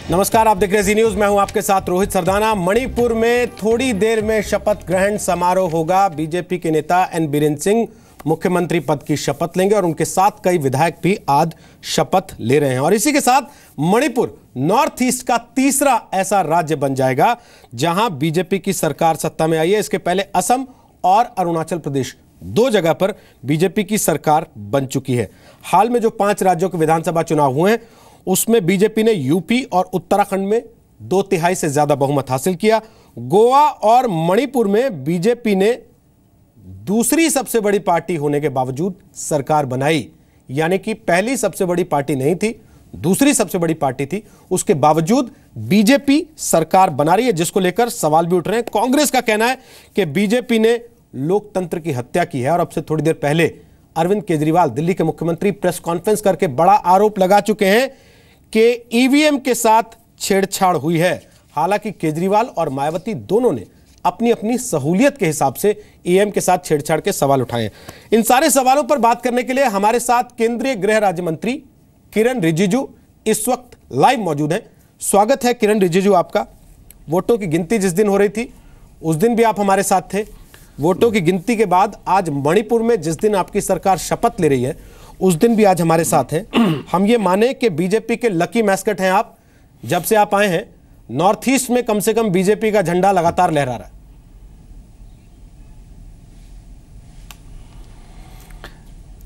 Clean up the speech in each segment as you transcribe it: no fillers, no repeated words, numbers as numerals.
नमस्कार, आप देख रहे हैं जी न्यूज। मैं हूं आपके साथ रोहित सरदाना। मणिपुर में थोड़ी देर में शपथ ग्रहण समारोह होगा। बीजेपी के नेता एन बीरेन सिंह मुख्यमंत्री पद की शपथ लेंगे और उनके साथ कई विधायक भी आज शपथ ले रहे हैं। और इसी के साथ मणिपुर नॉर्थ ईस्ट का तीसरा ऐसा राज्य बन जाएगा जहां बीजेपी की सरकार सत्ता में आई है। इसके पहले असम और अरुणाचल प्रदेश, दो जगह पर बीजेपी की सरकार बन चुकी है। हाल में जो 5 राज्यों के विधानसभा चुनाव हुए हैं उसमें बीजेपी ने यूपी और उत्तराखंड में 2/3 से ज्यादा बहुमत हासिल किया। गोवा और मणिपुर में बीजेपी ने दूसरी सबसे बड़ी पार्टी होने के बावजूद सरकार बनाई, यानी कि पहली सबसे बड़ी पार्टी नहीं थी, दूसरी सबसे बड़ी पार्टी थी। उसके बावजूद बीजेपी सरकार बना रही है, जिसको लेकर सवाल भी उठ रहे हैं। कांग्रेस का कहना है कि बीजेपी ने लोकतंत्र की हत्या की है। और अब से थोड़ी देर पहले अरविंद केजरीवाल, दिल्ली के मुख्यमंत्री, प्रेस कॉन्फ्रेंस करके बड़ा आरोप लगा चुके हैं कि ईवीएम के साथ छेड़छाड़ हुई है। हालांकि केजरीवाल और मायावती दोनों ने अपनी अपनी सहूलियत के हिसाब से ईवीएम के साथ छेड़छाड़ के सवाल उठाए। इन सारे सवालों पर बात करने के लिए हमारे साथ केंद्रीय गृह राज्य मंत्री किरण रिजिजू इस वक्त लाइव मौजूद हैं। स्वागत है किरण रिजिजू आपका। वोटों की गिनती जिस दिन हो रही थी उस दिन भी आप हमारे साथ थे। वोटों की गिनती के बाद आज मणिपुर में जिस दिन आपकी सरकार शपथ ले रही है उस दिन भी आज हमारे साथ हैं। हम ये माने कि बीजेपी के लकी मैस्कट हैं आप। जब से आप आए हैं नॉर्थ ईस्ट में कम से कम बीजेपी का झंडा लगातार लहरा रहा है।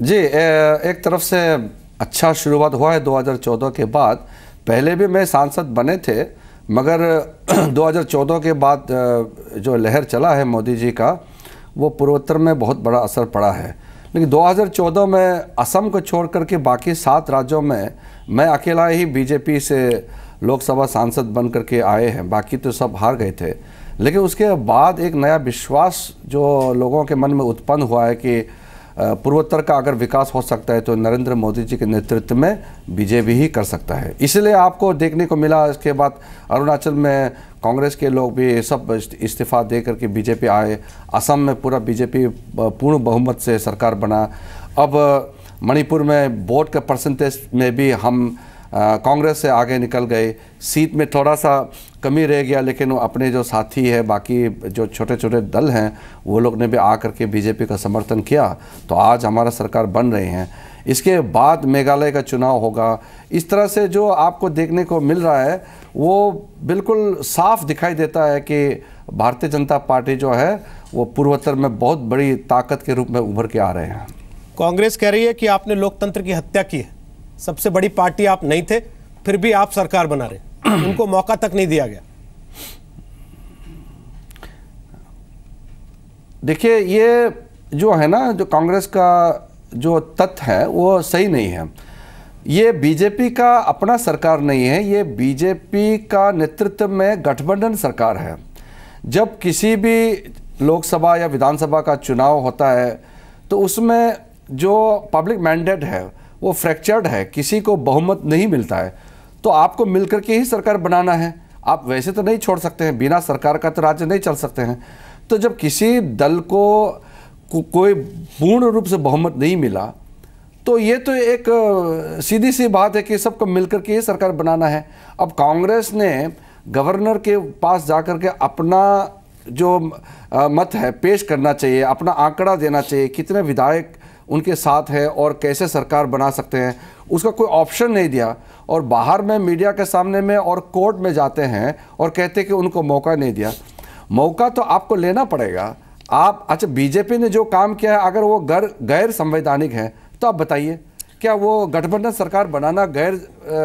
जी, एक तरफ से अच्छा शुरुआत हुआ है 2014 के बाद। पहले भी मैं सांसद बने थे, मगर 2014 के बाद जो लहर चला है मोदी जी का, वो पूर्वोत्तर में बहुत बड़ा असर पड़ा है। लेकिन 2014 में असम को छोड़ करके बाकी 7 राज्यों में मैं अकेला ही बीजेपी से लोकसभा सांसद बन करके आए हैं, बाकी तो सब हार गए थे। लेकिन उसके बाद एक नया विश्वास जो लोगों के मन में उत्पन्न हुआ है कि पूर्वोत्तर का अगर विकास हो सकता है तो नरेंद्र मोदी जी के नेतृत्व में बीजेपी ही कर सकता है। इसलिए आपको देखने को मिला इसके बाद अरुणाचल में कांग्रेस के लोग भी सब इस्तीफा दे करके बीजेपी आए। असम में पूरा बीजेपी पूर्ण बहुमत से सरकार बना। अब मणिपुर में वोट के परसेंटेज में भी हम कांग्रेस से आगे निकल गए। सीट में थोड़ा सा कमी रह गया, लेकिन अपने जो साथी है, बाकी जो छोटे छोटे दल हैं, वो लोग ने भी आकर के बीजेपी का समर्थन किया, तो आज हमारा सरकार बन रही हैं। इसके बाद मेघालय का चुनाव होगा। इस तरह से जो आपको देखने को मिल रहा है वो बिल्कुल साफ दिखाई देता है कि भारतीय जनता पार्टी जो है वो पूर्वोत्तर में बहुत बड़ी ताकत के रूप में उभर के आ रहे हैं। कांग्रेस कह रही है कि आपने लोकतंत्र की हत्या की है। सबसे बड़ी पार्टी आप नहीं थे, फिर भी आप सरकार बना रहे। उनको मौका तक नहीं दिया गया। देखिए, ये जो है ना, जो कांग्रेस का जो तथ्य है वो सही नहीं है। ये बीजेपी का अपना सरकार नहीं है, ये बीजेपी का नेतृत्व में गठबंधन सरकार है। जब किसी भी लोकसभा या विधानसभा का चुनाव होता है तो उसमें जो पब्लिक मैंडेट है वो फ्रैक्चर्ड है, किसी को बहुमत नहीं मिलता है, तो आपको मिलकर के ही सरकार बनाना है। आप वैसे तो नहीं छोड़ सकते हैं, बिना सरकार का तो राज्य नहीं चल सकते हैं। तो जब किसी दल को कोई पूर्ण रूप से बहुमत नहीं मिला तो ये तो एक सीधी सी बात है कि सबको मिलकर के ही सरकार बनाना है। अब कांग्रेस ने गवर्नर के पास जाकर के अपना जो मत है पेश करना चाहिए, अपना आंकड़ा देना चाहिए, कितने विधायक उनके साथ है और कैसे सरकार बना सकते हैं, उसका कोई ऑप्शन नहीं दिया। और बाहर में मीडिया के सामने में और कोर्ट में जाते हैं और कहते कि उनको मौका नहीं दिया। मौका तो आपको लेना पड़ेगा। आप अच्छा, बीजेपी ने जो काम किया है अगर वो गैर संवैधानिक है तो आप बताइए, क्या वो गठबंधन सरकार बनाना गैर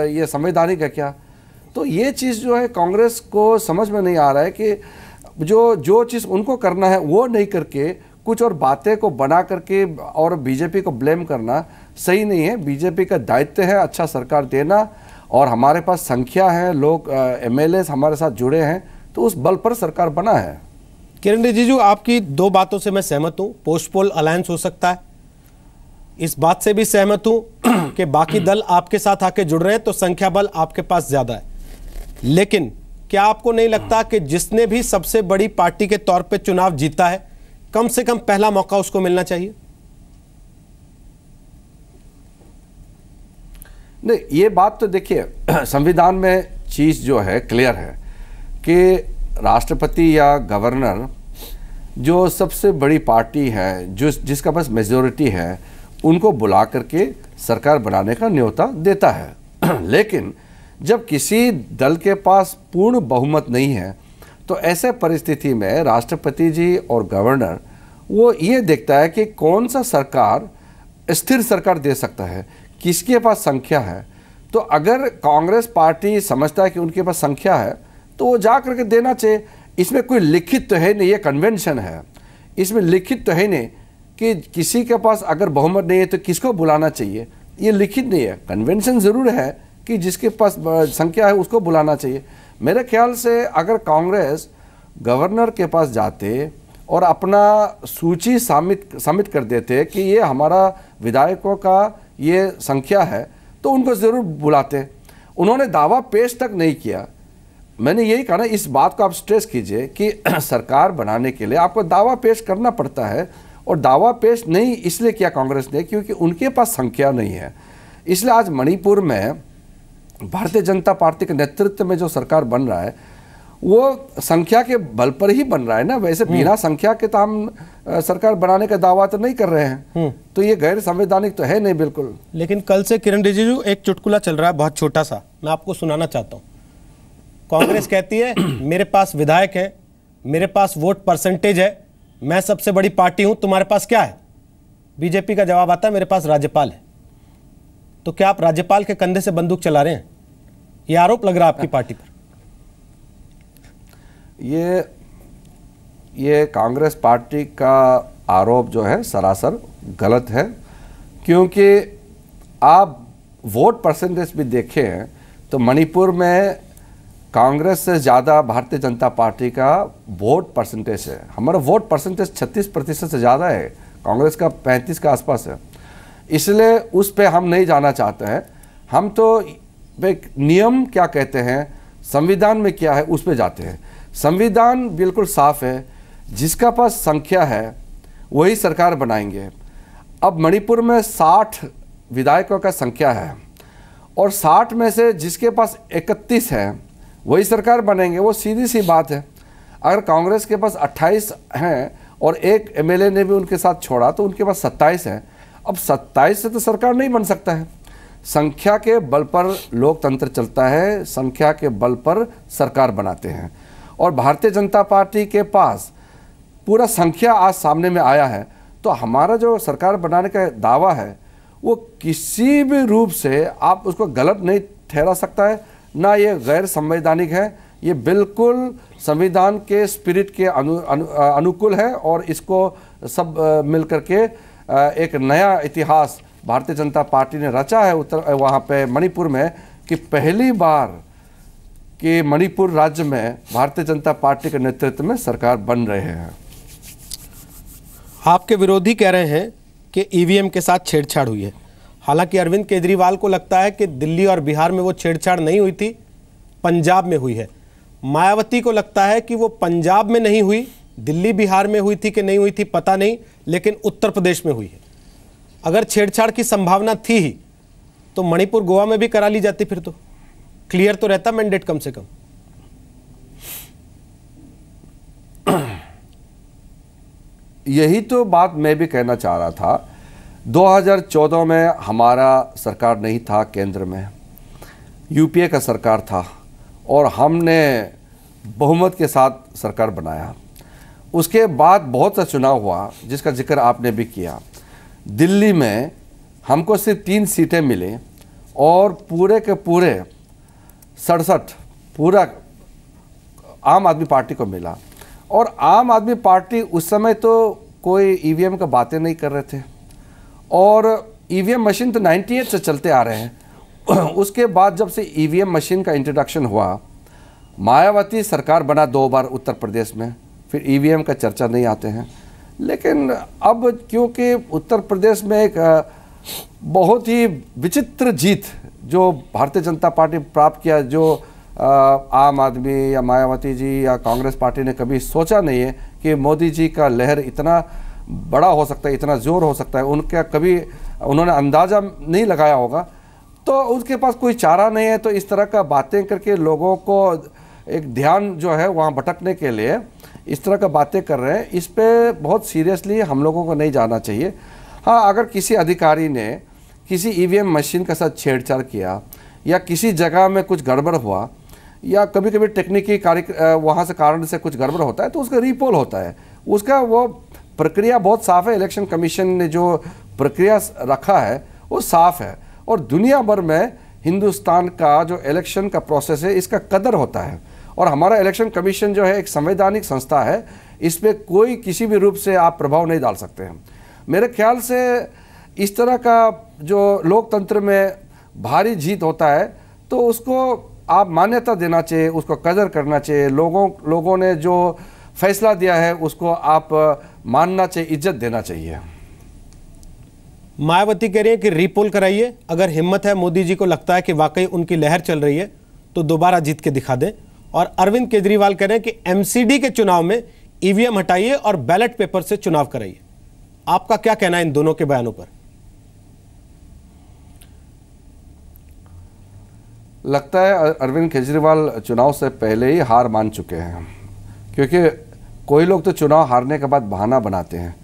ये संवैधानिक है क्या? तो ये चीज़ जो है कांग्रेस को समझ में नहीं आ रहा है कि जो चीज़ उनको करना है वो नहीं करके कुछ और बातें को बना करके और बीजेपी को ब्लेम करना सही नहीं है। बीजेपी का दायित्व है अच्छा सरकार देना, और हमारे पास संख्या है, लोग एमएलए हमारे साथ जुड़े हैं, तो उस बल पर सरकार बना है। किरण रिजिजू, आपकी 2 बातों से मैं सहमत हूं। पोस्ट पोल अलायंस हो सकता है, इस बात से भी सहमत हूं कि बाकी दल आपके साथ आके जुड़ रहे हैं तो संख्या बल आपके पास ज्यादा है। लेकिन क्या आपको नहीं लगता कि जिसने भी सबसे बड़ी पार्टी के तौर पे चुनाव जीता है, कम से कम पहला मौका उसको मिलना चाहिए? नहीं, ये बात तो देखिए, संविधान में चीज़ जो है क्लियर है कि राष्ट्रपति या गवर्नर जो सबसे बड़ी पार्टी है, जिसका पास मेजॉरिटी है, उनको बुला करके सरकार बनाने का न्योता देता है। लेकिन जब किसी दल के पास पूर्ण बहुमत नहीं है तो ऐसे परिस्थिति में राष्ट्रपति जी और गवर्नर वो ये देखता है कि कौन सा सरकार स्थिर सरकार दे सकता है, किसके पास संख्या है। तो अगर कांग्रेस पार्टी समझता है कि उनके पास संख्या है तो वो जा करके देना चाहिए। इसमें कोई लिखित तो है नहीं, ये कन्वेंशन है, इसमें लिखित तो है नहीं कि किसी के पास अगर बहुमत नहीं है तो किसको बुलाना चाहिए, ये लिखित नहीं है। कन्वेंशन ज़रूर है कि जिसके पास संख्या है उसको बुलाना चाहिए। मेरे ख्याल से अगर कांग्रेस गवर्नर के पास जाते और अपना सूची सबमिट कर देते कि ये हमारा विधायकों का ये संख्या है तो उनको ज़रूर बुलाते। उन्होंने दावा पेश तक नहीं किया। मैंने यही कहा ना, इस बात को आप स्ट्रेस कीजिए कि सरकार बनाने के लिए आपको दावा पेश करना पड़ता है, और दावा पेश नहीं इसलिए किया कांग्रेस ने क्योंकि उनके पास संख्या नहीं है। इसलिए आज मणिपुर में भारतीय जनता पार्टी के नेतृत्व में जो सरकार बन रहा है वो संख्या के बल पर ही बन रहा है ना। वैसे बिना संख्या के तो हम सरकार बनाने का दावा तो नहीं कर रहे हैं, तो ये गैर संवैधानिक तो है नहीं बिल्कुल। लेकिन कल से किरण रिजिजू एक चुटकुला चल रहा है बहुत छोटा सा, मैं आपको सुनाना चाहता हूँ। कांग्रेस कहती है मेरे पास विधायक है, मेरे पास वोट परसेंटेज है, मैं सबसे बड़ी पार्टी हूं, तुम्हारे पास क्या है? बीजेपी का जवाब आता है मेरे पास राज्यपाल है। तो क्या आप राज्यपाल के कंधे से बंदूक चला रहे हैं? यह आरोप लग रहा है आपकी पार्टी पर। ये कांग्रेस पार्टी का आरोप जो है सरासर गलत है, क्योंकि आप वोट परसेंटेज भी देखें तो मणिपुर में कांग्रेस से ज़्यादा भारतीय जनता पार्टी का वोट परसेंटेज है। हमारा वोट परसेंटेज 36% से ज़्यादा है, कांग्रेस का 35 के आसपास है। इसलिए उस पे हम नहीं जाना चाहते हैं। हम तो नियम क्या कहते हैं, संविधान में क्या है, उस पे जाते हैं। संविधान बिल्कुल साफ है, जिसका पास संख्या है वही सरकार बनाएंगे। अब मणिपुर में 60 विधायकों का संख्या है और 60 में से जिसके पास 31 है वही सरकार बनेंगे। वो सीधी सी बात है। अगर कांग्रेस के पास 28 हैं और एक एमएलए ने भी उनके साथ छोड़ा तो उनके पास 27 है। अब 27 से तो सरकार नहीं बन सकता है। संख्या के बल पर लोकतंत्र चलता है, संख्या के बल पर सरकार बनाते हैं। और भारतीय जनता पार्टी के पास पूरा संख्या आज सामने में आया है, तो हमारा जो सरकार बनाने का दावा है वो किसी भी रूप से आप उसको गलत नहीं ठहरा सकता है, ना ये गैर संवैधानिक है। ये बिल्कुल संविधान के स्पिरिट के अनुकूल है और इसको सब मिलकर के एक नया इतिहास भारतीय जनता पार्टी ने रचा है वहाँ पे मणिपुर में, कि पहली बार कि मणिपुर राज्य में भारतीय जनता पार्टी के नेतृत्व में सरकार बन रहे हैं। आपके विरोधी कह रहे हैं कि ईवीएम के साथ छेड़छाड़ हुई है। हालांकि अरविंद केजरीवाल को लगता है कि दिल्ली और बिहार में वो छेड़छाड़ नहीं हुई थी, पंजाब में हुई है। मायावती को लगता है कि वो पंजाब में नहीं हुई, दिल्ली बिहार में हुई थी कि नहीं हुई थी पता नहीं, लेकिन उत्तर प्रदेश में हुई है। अगर छेड़छाड़ की संभावना थी ही तो मणिपुर गोवा में भी करा ली जाती, फिर तो क्लियर तो रहता मैंडेट कम से कम। यही तो बात मैं भी कहना चाह रहा था। 2014 में हमारा सरकार नहीं था, केंद्र में यूपीए का सरकार था और हमने बहुमत के साथ सरकार बनाया। उसके बाद बहुत सा चुनाव हुआ जिसका जिक्र आपने भी किया। दिल्ली में हमको सिर्फ 3 सीटें मिली और पूरे के पूरे 67 पूरा आम आदमी पार्टी को मिला। और आम आदमी पार्टी उस समय तो कोई ईवीएम का बातें नहीं कर रहे थे और ईवीएम मशीन तो 98 से चलते आ रहे हैं। उसके बाद जब से ईवीएम मशीन का इंट्रोडक्शन हुआ, मायावती सरकार बना 2 बार उत्तर प्रदेश में, फिर ईवीएम का चर्चा नहीं आते हैं। लेकिन अब क्योंकि उत्तर प्रदेश में एक बहुत ही विचित्र जीत जो भारतीय जनता पार्टी प्राप्त किया, जो आम आदमी या मायावती जी या कांग्रेस पार्टी ने कभी सोचा नहीं है कि मोदी जी का लहर इतना बड़ा हो सकता है, इतना जोर हो सकता है, उनका कभी उन्होंने अंदाज़ा नहीं लगाया होगा। तो उसके पास कोई चारा नहीं है, तो इस तरह का बातें करके लोगों को एक ध्यान जो है वहाँ भटकने के लिए इस तरह का बातें कर रहे हैं। इस पे बहुत सीरियसली हम लोगों को नहीं जाना चाहिए। हाँ, अगर किसी अधिकारी ने किसी ईवीएम मशीन के साथ छेड़छाड़ किया या किसी जगह में कुछ गड़बड़ हुआ या कभी कभी टेक्निकी कार्य वहाँ से कारण से कुछ गड़बड़ होता है तो उसका रीपोल होता है। उसका वो प्रक्रिया बहुत साफ है। इलेक्शन कमीशन ने जो प्रक्रिया रखा है वो साफ है, और दुनिया भर में हिंदुस्तान का जो इलेक्शन का प्रोसेस है इसका कदर होता है। और हमारा इलेक्शन कमीशन जो है एक संवैधानिक संस्था है, इस पर कोई किसी भी रूप से आप प्रभाव नहीं डाल सकते हैं। मेरे ख्याल से इस तरह का जो लोकतंत्र में भारी जीत होता है तो उसको आप मान्यता देना चाहिए, उसको कदर करना चाहिए। लोगों ने जो फैसला दिया है उसको आप मानना चाहिए, इज्जत देना चाहिए। मायावती कह रही है कि रीपोल कराइए, अगर हिम्मत है, मोदी जी को लगता है कि वाकई उनकी लहर चल रही है तो दोबारा जीत के दिखा दें। और अरविंद केजरीवाल कह रहे हैं कि एमसीडी के चुनाव में ईवीएम हटाइए और बैलेट पेपर से चुनाव कराइए। आपका क्या कहना है इन दोनों के बयानों पर? लगता है अरविंद केजरीवाल चुनाव से पहले ही हार मान चुके हैं, क्योंकि कोई लोग तो चुनाव हारने के बाद बहाना बनाते हैं,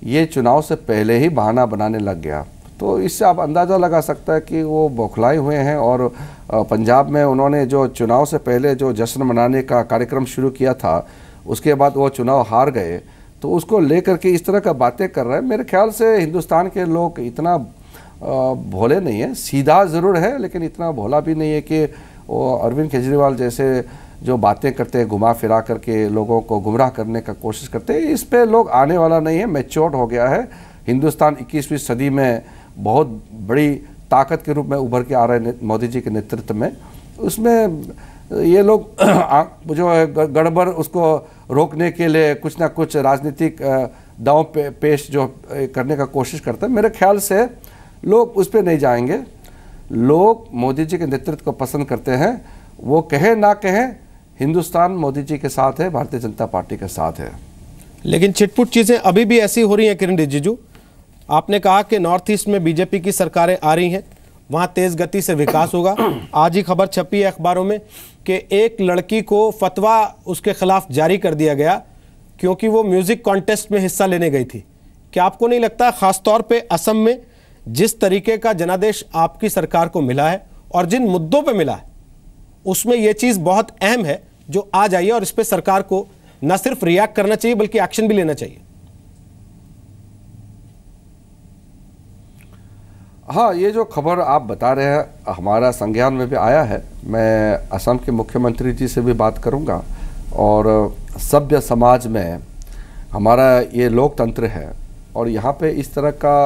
ये चुनाव से पहले ही बहाना बनाने लग गया। तो इससे आप अंदाज़ा लगा सकता है कि वो बौखलाए हुए हैं। और पंजाब में उन्होंने जो चुनाव से पहले जो जश्न मनाने का कार्यक्रम शुरू किया था, उसके बाद वो चुनाव हार गए, तो उसको लेकर के इस तरह का बातें कर रहे हैं। मेरे ख्याल से हिंदुस्तान के लोग इतना भोले नहीं है, सीधा ज़रूर है लेकिन इतना भोला भी नहीं है कि वो अरविंद केजरीवाल जैसे जो बातें करते हैं, घुमा फिरा करके लोगों को गुमराह करने का कोशिश करते हैं। इस पे लोग आने वाला नहीं है, मैच्योर हो गया है। हिंदुस्तान 21वीं सदी में बहुत बड़ी ताकत के रूप में उभर के आ रहे हैं मोदी जी के नेतृत्व में। उसमें ये लोग जो है गड़बड़ उसको रोकने के लिए कुछ ना कुछ राजनीतिक दांव पेश जो करने का कोशिश करते हैं। मेरे ख्याल से लोग उस पर नहीं जाएंगे। लोग मोदी जी के नेतृत्व को पसंद करते हैं। वो कहे ना कहे, हिंदुस्तान मोदी जी के साथ है, भारतीय जनता पार्टी के साथ है। लेकिन छिटपुट चीजें अभी भी ऐसी हो रही हैं। किरण रिजिजू, आपने कहा कि नॉर्थ ईस्ट में बीजेपी की सरकारें आ रही हैं, वहां तेज गति से विकास होगा। आज ही खबर छपी है अखबारों में कि एक लड़की को फतवा उसके खिलाफ जारी कर दिया गया क्योंकि वो म्यूजिक कॉन्टेस्ट में हिस्सा लेने गई थी। क्या आपको नहीं लगता खासतौर पे असम में जिस तरीके का जनादेश आपकी सरकार को मिला है और जिन मुद्दों पे मिला है उसमें यह चीज बहुत अहम है जो आ जाइए और इस पे सरकार को न सिर्फ रिएक्ट करना चाहिए बल्कि एक्शन भी लेना चाहिए? हाँ, ये जो खबर आप बता रहे हैं हमारा संज्ञान में भी आया है। मैं असम के मुख्यमंत्री जी से भी बात करूंगा। और सभ्य समाज में हमारा ये लोकतंत्र है और यहाँ पे इस तरह का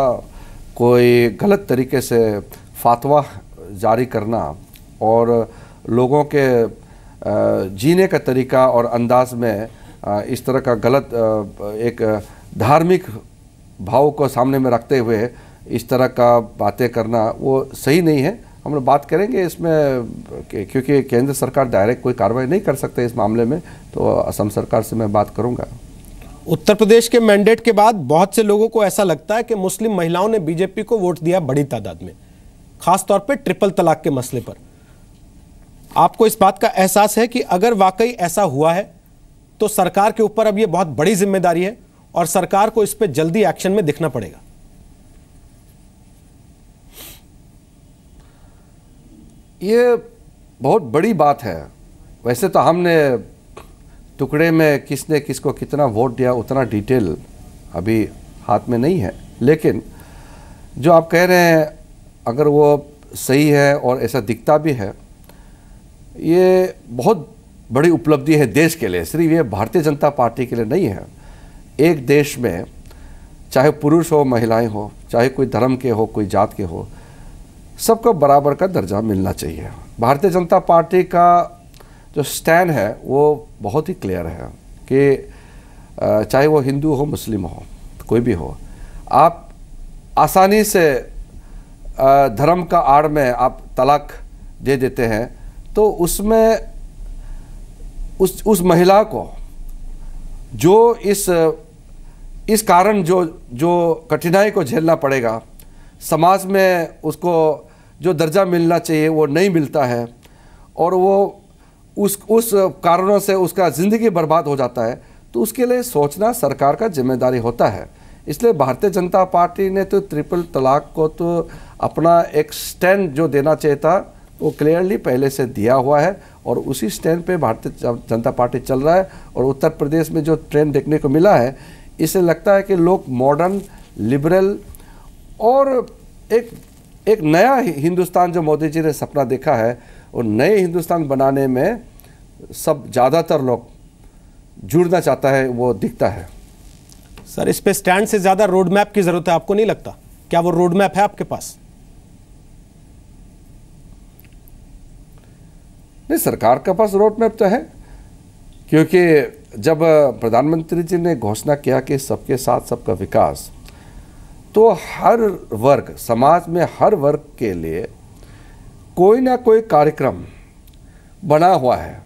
कोई गलत तरीके से फतवा जारी करना और लोगों के जीने का तरीका और अंदाज में इस तरह का गलत एक धार्मिक भाव को सामने में रखते हुए इस तरह का बातें करना वो सही नहीं है। हम लोग बात करेंगे इसमें, क्योंकि केंद्र सरकार डायरेक्ट कोई कार्रवाई नहीं कर सकते इस मामले में, तो असम सरकार से मैं बात करूंगा। उत्तर प्रदेश के मैंडेट के बाद बहुत से लोगों को ऐसा लगता है कि मुस्लिम महिलाओं ने बीजेपी को वोट दिया बड़ी तादाद में, खासतौर पर ट्रिपल तलाक के मसले पर। आपको इस बात का एहसास है कि अगर वाकई ऐसा हुआ है तो सरकार के ऊपर अब यह बहुत बड़ी जिम्मेदारी है और सरकार को इस पर जल्दी एक्शन में दिखना पड़ेगा? ये बहुत बड़ी बात है। वैसे तो हमने टुकड़े में किसने किसको कितना वोट दिया उतना डिटेल अभी हाथ में नहीं है, लेकिन जो आप कह रहे हैं अगर वो सही है और ऐसा दिखता भी है, ये बहुत बड़ी उपलब्धि है देश के लिए। सिर्फ ये भारतीय जनता पार्टी के लिए नहीं है। एक देश में चाहे पुरुष हो, महिलाएं हो, चाहे कोई धर्म के हो, कोई जात के हो, सबको बराबर का दर्जा मिलना चाहिए। भारतीय जनता पार्टी का जो स्टैंड है वो बहुत ही क्लियर है कि चाहे वो हिंदू हो, मुस्लिम हो, कोई भी हो, आप आसानी से धर्म का आड़ में आप तलाक दे देते हैं तो उसमें उस महिला को जो इस कारण जो कठिनाई को झेलना पड़ेगा, समाज में उसको जो दर्जा मिलना चाहिए वो नहीं मिलता है, और वो उस कारणों से उसका ज़िंदगी बर्बाद हो जाता है, तो उसके लिए सोचना सरकार का जिम्मेदारी होता है। इसलिए भारतीय जनता पार्टी ने तो ट्रिपल तलाक को तो अपना एक स्टैंड जो देना चाहिए था वो क्लियरली पहले से दिया हुआ है, और उसी स्टैंड पे भारतीय जनता पार्टी चल रहा है। और उत्तर प्रदेश में जो ट्रेंड देखने को मिला है, इससे लगता है कि लोग मॉडर्न, लिबरल और एक नया हिंदुस्तान जो मोदी जी ने सपना देखा है, और नए हिंदुस्तान बनाने में सब ज़्यादातर लोग जुड़ना चाहता है, वो दिखता है। सर, इस पे स्टैंड से ज्यादा रोड मैप की जरूरत है, आपको नहीं लगता? क्या वो रोड मैप है आपके पास? नहीं, सरकार के पास रोड मैप तो है, क्योंकि जब प्रधानमंत्री जी ने घोषणा किया कि सबके साथ सबका विकास, तो हर वर्ग, समाज में हर वर्ग के लिए कोई ना कोई कार्यक्रम बना हुआ है।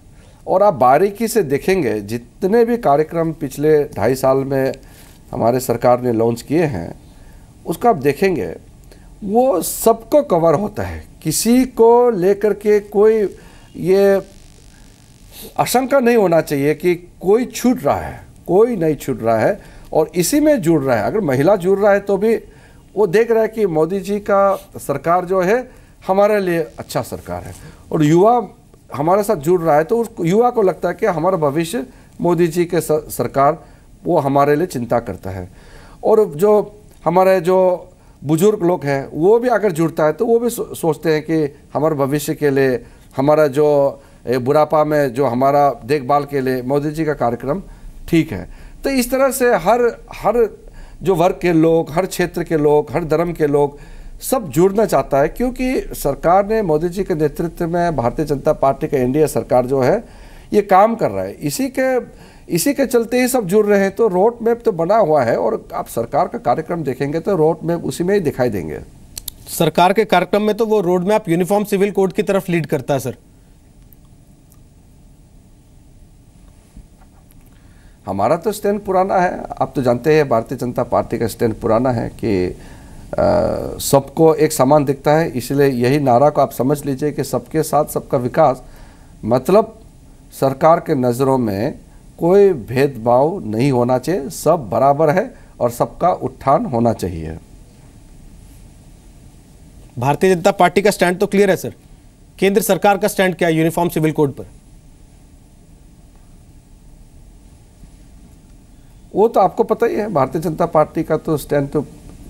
और आप बारीकी से देखेंगे, जितने भी कार्यक्रम पिछले 2.5 साल में हमारे सरकार ने लॉन्च किए हैं, उसका आप देखेंगे वो सबको कवर होता है। किसी को लेकर के कोई ये आशंका नहीं होना चाहिए कि कोई छूट रहा है, कोई नहीं छूट रहा है, और इसी में जुड़ रहा है। अगर महिला जुड़ रहा है तो भी वो देख रहा है कि मोदी जी का सरकार जो है हमारे लिए अच्छा सरकार है, और युवा हमारे साथ जुड़ रहा है तो उस युवा को लगता है कि हमारा भविष्य मोदी जी के सरकार वो हमारे लिए चिंता करता है। और जो हमारे जो बुजुर्ग लोग हैं वो भी अगर जुड़ता है तो वो भी सोचते हैं कि हमारे भविष्य के लिए, हमारा जो बुढ़ापा में जो हमारा देखभाल के लिए मोदी जी का कार्यक्रम ठीक है। तो इस तरह से हर जो वर्ग के लोग, हर क्षेत्र के लोग, हर धर्म के लोग सब जुड़ना चाहता है, क्योंकि सरकार ने मोदी जी के नेतृत्व में भारतीय जनता पार्टी का एनडीए सरकार जो है ये काम कर रहा है। इसी के चलते ही सब जुड़ रहे हैं। तो रोड मैप तो बना हुआ है, और आप सरकार का कार्यक्रम देखेंगे तो रोड मैप उसी में ही दिखाई देंगे। सरकार के कार्यक्रम में तो वो road map uniform civil code की तरफ लीड करता है सर। हमारा तो स्टैंड पुराना है, आप तो जानते हैं भारतीय जनता पार्टी का स्टैंड पुराना है कि सबको एक समान दिखता है। इसलिए यही नारा को आप समझ लीजिए कि सबके साथ सबका विकास, मतलब सरकार के नज़रों में कोई भेदभाव नहीं होना चाहिए, सब बराबर है और सबका उत्थान होना चाहिए। भारतीय जनता पार्टी का स्टैंड तो क्लियर है सर, केंद्र सरकार का स्टैंड क्या है यूनिफॉर्म सिविल कोड पर? वो तो आपको पता ही है, भारतीय जनता पार्टी का तो स्टैंड तो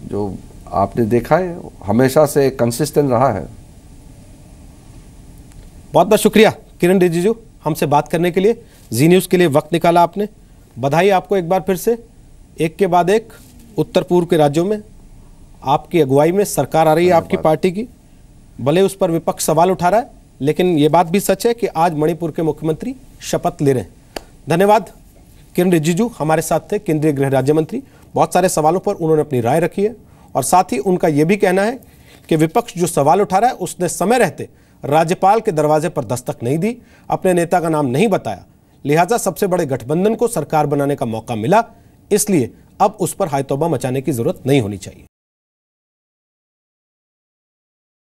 जो आपने देखा है हमेशा से कंसिस्टेंट रहा है। बहुत बहुत शुक्रिया किरण रिजिजू, हमसे बात करने के लिए, जी न्यूज़ के लिए वक्त निकाला आपने। बधाई आपको एक बार फिर से। एक के बाद एक उत्तर पूर्व के राज्यों में आपकी अगुवाई में सरकार आ रही है आपकी पार्टी की। भले उस पर विपक्ष सवाल उठा रहा है, लेकिन ये बात भी सच है कि आज मणिपुर के मुख्यमंत्री शपथ ले रहे हैं। धन्यवाद किरण रिजिजू हमारे साथ थे, केंद्रीय गृह राज्य मंत्री। बहुत सारे सवालों पर उन्होंने अपनी राय रखी है, और साथ ही उनका यह भी कहना है कि विपक्ष जो सवाल उठा रहा है उसने समय रहते राज्यपाल के दरवाजे पर दस्तक नहीं दी, अपने नेता का नाम नहीं बताया, लिहाजा सबसे बड़े गठबंधन को सरकार बनाने का मौका मिला, इसलिए अब उस पर हाय तौबा मचाने की जरूरत नहीं होनी चाहिए।